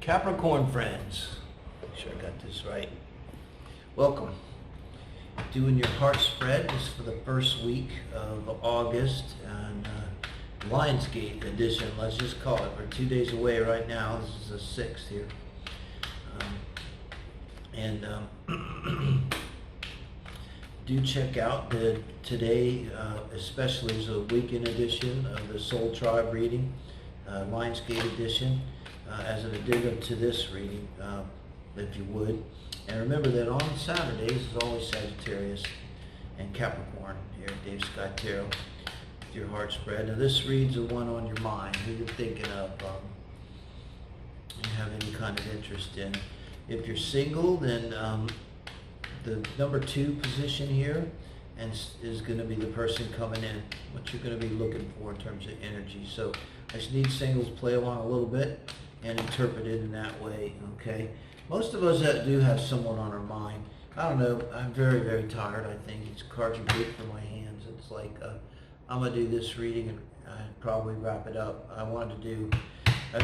Capricorn friends, make sure I got this right. Welcome. Doing your heart spread. This is for the first week of August and Lionsgate edition, let's just call it. We're 2 days away right now. This is the 6th here. Do check out today, especially is a weekend edition of the Soul Tribe reading, Lionsgate edition, as an addendum to this reading, if you would. And remember that on Saturdays is always Sagittarius and Capricorn here at Davidskytarot with your heart spread. Now this reads the one on your mind, who you're thinking of, you have any kind of interest in. If you're single, then the number 2 position here is going to be the person coming in, what you're going to be looking for in terms of energy. So I just need singles to play along a little bit and interpret it in that way, okay? Most of us that do have someone on our mind. I don't know, I'm very, very tired, I think. These cards are big for my hands. It's like, I'm going to do this reading and probably wrap it up. I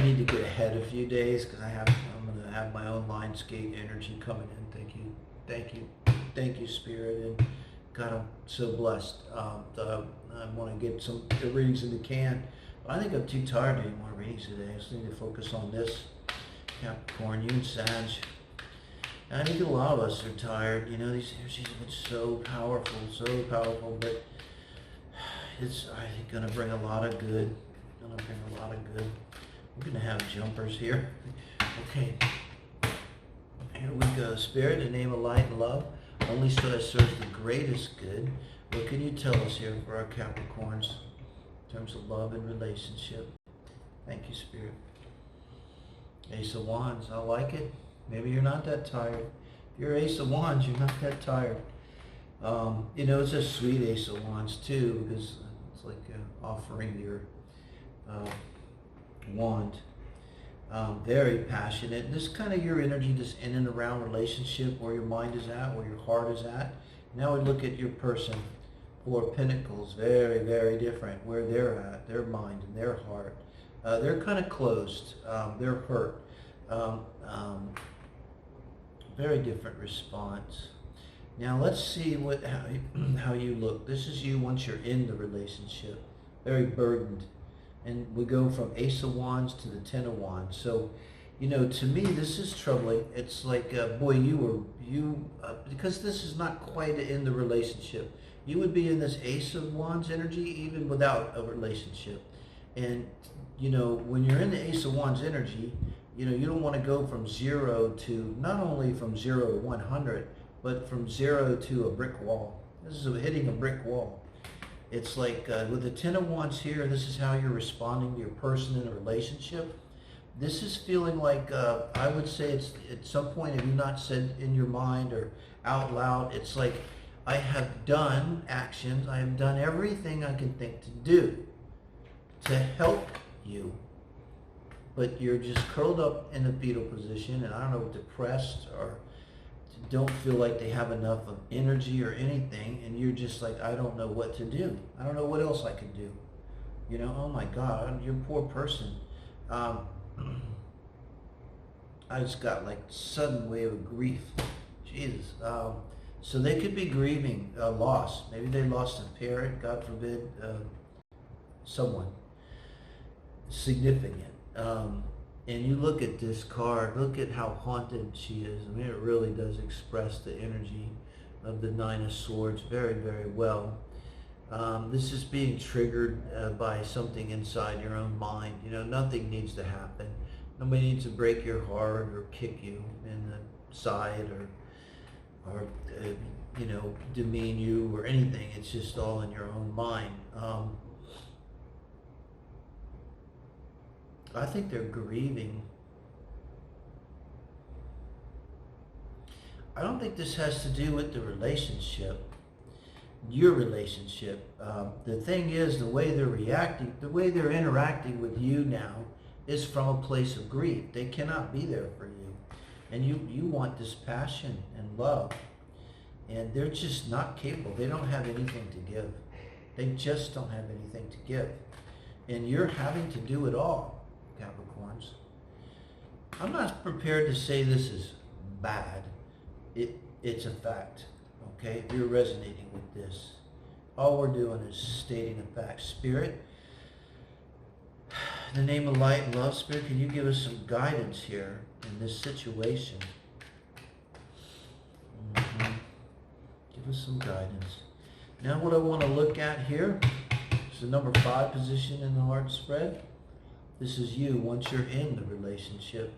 need to get ahead a few days because I'm going to have my own Lionsgate energy coming in. Thank you, Spirit. And God, I'm so blessed. I want to get some the readings in the can. But I think I'm too tired to do more readings today. I just need to focus on this. Capricorn, you and Sag. And I think a lot of us are tired. You know, these energies have been so powerful, but it's, I think, going to bring a lot of good. We're going to have jumpers here. Okay. Here we go. Spirit, in the name of light and love, only so that serves the greatest good. What can you tell us here for our Capricorns in terms of love and relationship? Thank you, Spirit. Ace of Wands, I like it. Maybe you're not that tired. If you're Ace of Wands, you're not that tired. You know, it's a sweet Ace of Wands too, because it's like offering your wand. Very passionate. This kind of your energy just in and around relationship, where your mind is at, where your heart is at. Now we look at your person. 4 of Pentacles, very, very different. Where they're at, their mind and their heart. They're kind of closed. They're hurt. Very different response. Now let's see how you look. This is you once you're in the relationship. Very burdened. And we go from Ace of Wands to the 10 of Wands. So, you know, to me, this is troubling. It's like, boy, because this is not quite in the relationship. You would be in this Ace of Wands energy even without a relationship. And, you know, when you're in the Ace of Wands energy, you know, you don't want to go from 0 to, not only from 0 to 100, but from 0 to a brick wall. This is hitting a brick wall. It's like with the 10 of Wands here, this is how you're responding to your person in a relationship. This is feeling like, I would say it's at some point, have you not said in your mind or out loud, it's like, I have done actions, I have done everything I can think to do to help you, but you're just curled up in the fetal position, and I don't know, depressed, or don't feel like they have enough of energy or anything, and you're just like, I don't know what to do. I don't know what else I can do. You know, oh my God, you're a poor person. I just got like sudden wave of grief. Jesus. So they could be grieving loss. Maybe they lost a parent, God forbid, someone significant. And you look at this card, look at how haunted she is. I mean, it really does express the energy of the 9 of Swords very, very well. This is being triggered by something inside your own mind. You know, nothing needs to happen. Nobody needs to break your heart or kick you in the side or you know, demean you or anything. It's just all in your own mind. I think they're grieving. I don't think this has to do with the relationship, your relationship. The thing is, the way they're reacting, the way they're interacting with you now is from a place of grief. They cannot be there for you. And you want this passion and love. And they're just not capable. They don't have anything to give. They just don't have anything to give. And you're having to do it all, Capricorns. I'm not prepared to say this is bad. It's a fact, okay? If you're resonating with this, all we're doing is stating a fact. Spirit, in the name of light and love, Spirit, can you give us some guidance here in this situation? Give us some guidance. Now what I want to look at here is the number 5 position in the heart spread. This is you once you're in the relationship,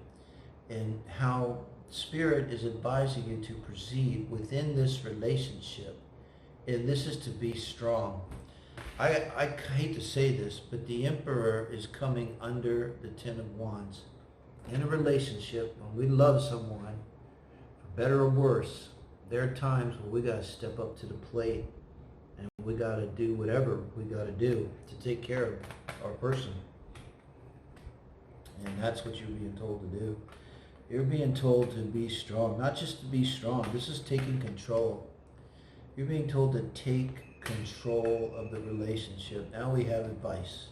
and how Spirit is advising you to proceed within this relationship. And this is to be strong. I hate to say this, but the Emperor is coming under the 10 of Wands. In a relationship, when we love someone, for better or worse, there are times when we got to step up to the plate and we got to do whatever we got to do to take care of our person. And that's what you're being told to do. You're being told to be strong, not just to be strong. This is taking control. You're being told to take control of the relationship. Now we have advice.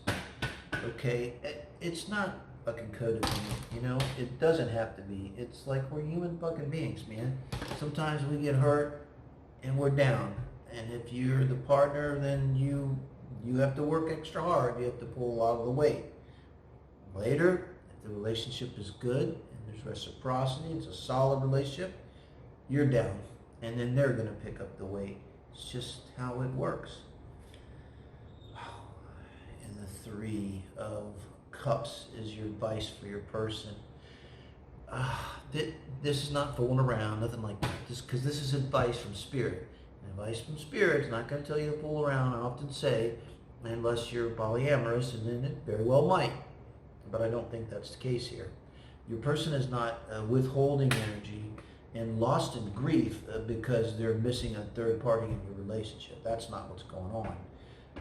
Okay? It's not fucking codependent, you know? It doesn't have to be. It's like we're human fucking beings, man. Sometimes we get hurt and we're down. And if you're the partner, then you have to work extra hard. You have to pull a lot of the weight. Later, if the relationship is good and there's reciprocity, it's a solid relationship, you're down. And then they're going to pick up the weight. It's just how it works. And the 3 of Cups is your advice for your person. This is not fooling around, nothing like that. Because this is advice from Spirit. And advice from Spirit is not going to tell you to fool around, I often say, unless you're polyamorous, and then it very well might. But I don't think that's the case here. Your person is not withholding energy and lost in grief because they're missing a third party in your relationship. That's not what's going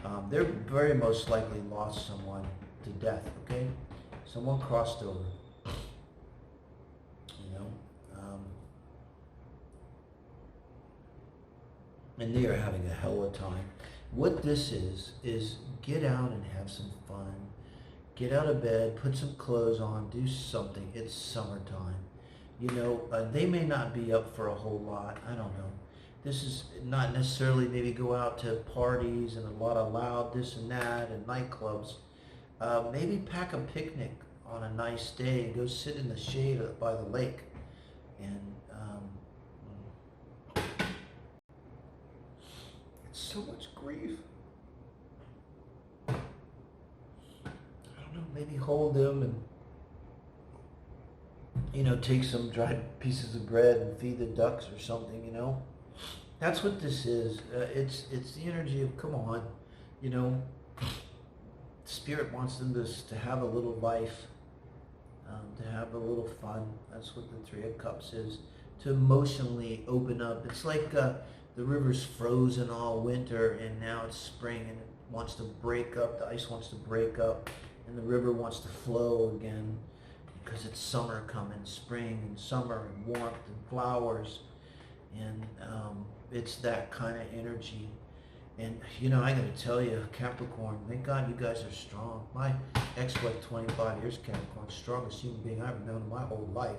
on. They're very most likely lost someone to death, okay? Someone crossed over, you know? And they are having a hell of a time. What this is get out and have some fun. Get out of bed, put some clothes on, do something. It's summertime. You know, they may not be up for a whole lot. I don't know. This is not necessarily maybe go out to parties and a lot of loud this and that and nightclubs. Maybe pack a picnic on a nice day and go sit in the shade by the lake. And it's so much grief. I don't know, maybe hold them and, you know, take some dried pieces of bread and feed the ducks or something, you know. That's what this is. It's the energy of, come on, you know, Spirit wants them to have a little life, to have a little fun. That's what the 3 of Cups is, to emotionally open up. It's like the river's frozen all winter and now it's spring and it wants to break up. The ice wants to break up and the river wants to flow again because it's summer coming, spring and summer and warmth and flowers. And it's that kind of energy. And, you know, I got to tell you, Capricorn, thank God you guys are strong. My ex-wife, 25 years, Capricorn, strongest human being I've known in my whole life.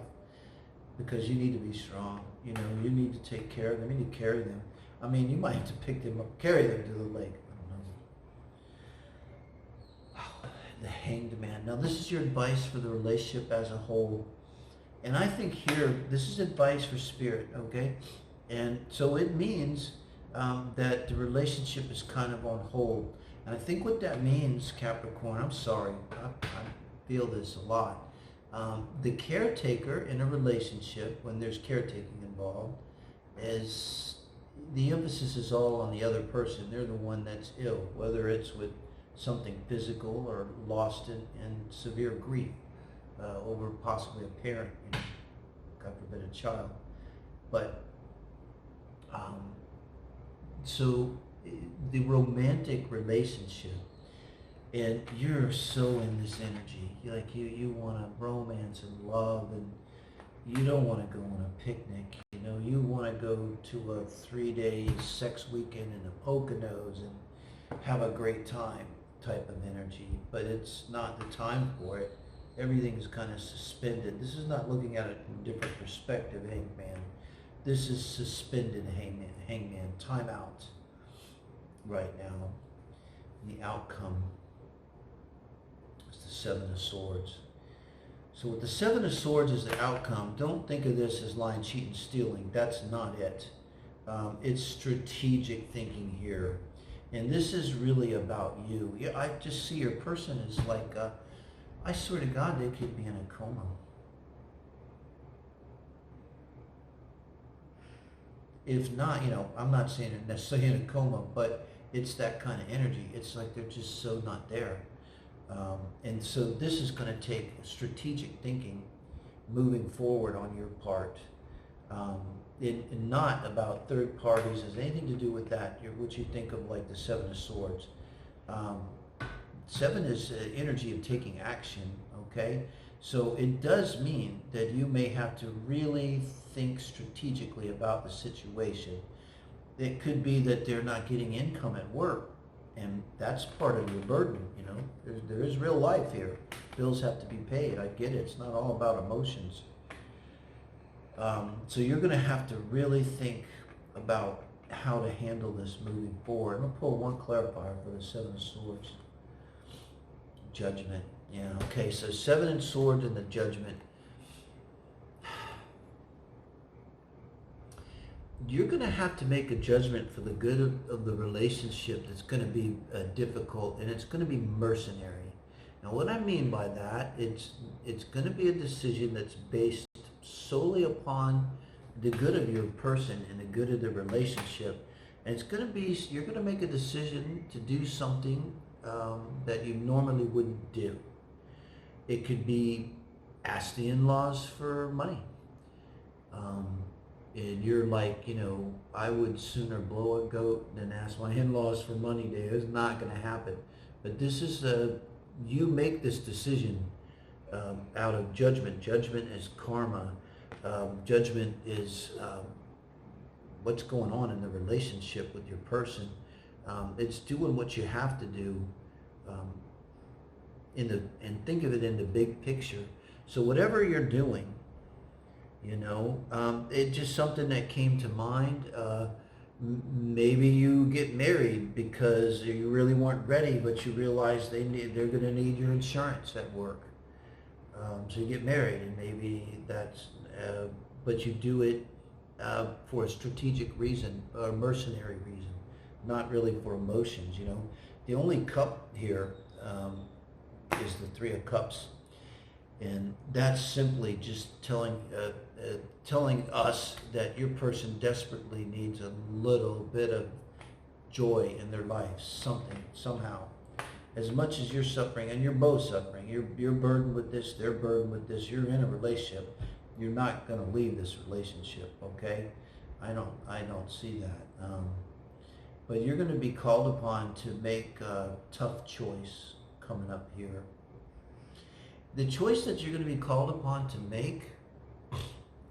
Because you need to be strong. You know, you need to take care of them. You need to carry them. I mean, you might have to pick them up, carry them to the lake. I don't know. Oh, the Hanged Man. Now, this is your advice for the relationship as a whole. And I think here, this is advice for Spirit, okay? And so it means that the relationship is kind of on hold. And I think what that means, Capricorn, I'm sorry, I feel this a lot. The caretaker in a relationship, when there's caretaking involved, is the emphasis is all on the other person. They're the one that's ill, whether it's with something physical or lost in severe grief over possibly a parent, you know, God forbid a child. But so the romantic relationship, and you're so in this energy, you want to romance and love, and you don't want to go on a picnic, you know, you want to go to a 3-day sex weekend in the Poconos and have a great time type of energy, but it's not the time for it. everything is kind of suspended. This is not looking at it from a different perspective, Hangman. This is suspended, Hangman. Time out right now. The outcome is the Seven of Swords. So with the Seven of Swords as the outcome, don't think of this as lying, cheating, stealing. That's not it. It's strategic thinking here. And this is really about you. Yeah, I just see your person is like, I swear to God, they could be in a coma. If not, I'm not saying they're necessarily in a coma, but it's that kind of energy. It's like they're just so not there. And so this is going to take strategic thinking moving forward on your part. And not about third parties. Has anything to do with that, what you think of like the Seven of Swords. Seven is energy of taking action, okay? So it does mean that you may have to really think strategically about the situation. It could be that they're not getting income at work, and that's part of your burden, There is real life here. Bills have to be paid. I get it. It's not all about emotions. So you're going to have to really think about how to handle this moving forward. I'm going to pull one clarifier for the Seven of Swords. Judgment. Yeah, okay, so Seven of Swords and the Judgment. You're going to have to make a judgment for the good of the relationship that's going to be difficult, and it's going to be mercenary. Now, what I mean by that, it's going to be a decision that's based solely upon the good of your person and the good of the relationship. And it's going to be, you're going to make a decision to do something that you normally wouldn't do. It could be ask the in-laws for money. And you're like, I would sooner blow a goat than ask my in-laws for money, Dave. It's not going to happen. But this is you make this decision out of judgment. Judgment is karma. Judgment is what's going on in the relationship with your person. It's doing what you have to do and think of it in the big picture. So whatever you're doing, it's just something that came to mind. Maybe you get married because you really weren't ready, but you realize they're going to need your insurance at work. So you get married, and maybe that's, but you do it for a strategic reason, or a mercenary reason, not really for emotions. The only cup here is the Three of Cups, and that's simply just telling us that your person desperately needs a little bit of joy in their life, somehow. As much as you're suffering, and you're both suffering, you're burdened with this, they're burdened with this, you're in a relationship, you're not going to leave this relationship, okay? I don't see that. But you're going to be called upon to make a tough choice coming up here. The choice that you're going to be called upon to make,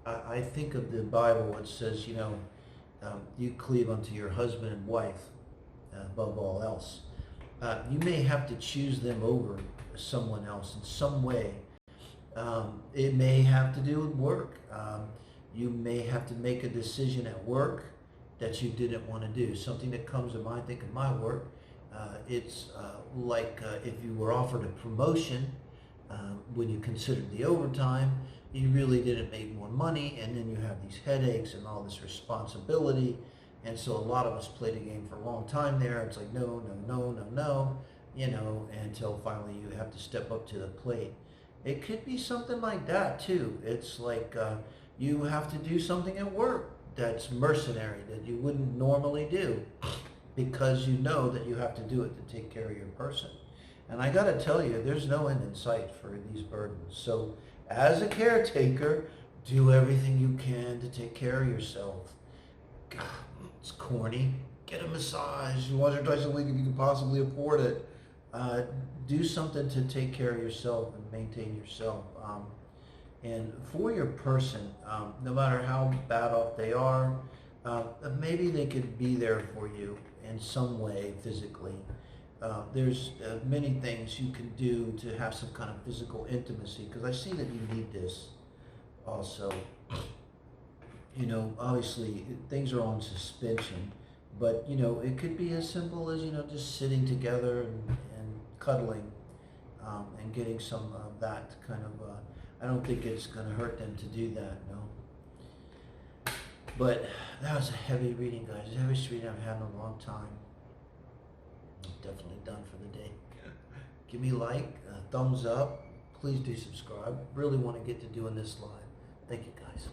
I think of the Bible, it says, you cleave unto your husband and wife above all else. You may have to choose them over someone else in some way. It may have to do with work. You may have to make a decision at work that you didn't want to do. Something that comes to mind, think of my work. It's like if you were offered a promotion, when you considered the overtime, you really didn't make more money, and then you have these headaches and all this responsibility. And so a lot of us played a game for a long time there. It's like, no, until finally you have to step up to the plate. It could be something like that too. It's like you have to do something at work that's mercenary, that you wouldn't normally do, because you know that you have to do it to take care of your person. And I got to tell you, there's no end in sight for these burdens. So as a caretaker, do everything you can to take care of yourself. God, it's corny. Get a massage once or twice a week if you can possibly afford it. Do something to take care of yourself and maintain yourself. And for your person, no matter how bad off they are, maybe they could be there for you in some way physically. there's many things you can do to have some kind of physical intimacy, because I see that you need this also. You know, obviously things are on suspension, but you know, it could be as simple as, you know, just sitting together and cuddling, and getting some of that kind of, I don't think it's going to hurt them to do that, no. But that was a heavy reading, guys. The heaviest reading I've had in a long time. I'm definitely done for the day. Give me a like, thumbs up. Please do subscribe. Really want to get to doing this live. Thank you, guys.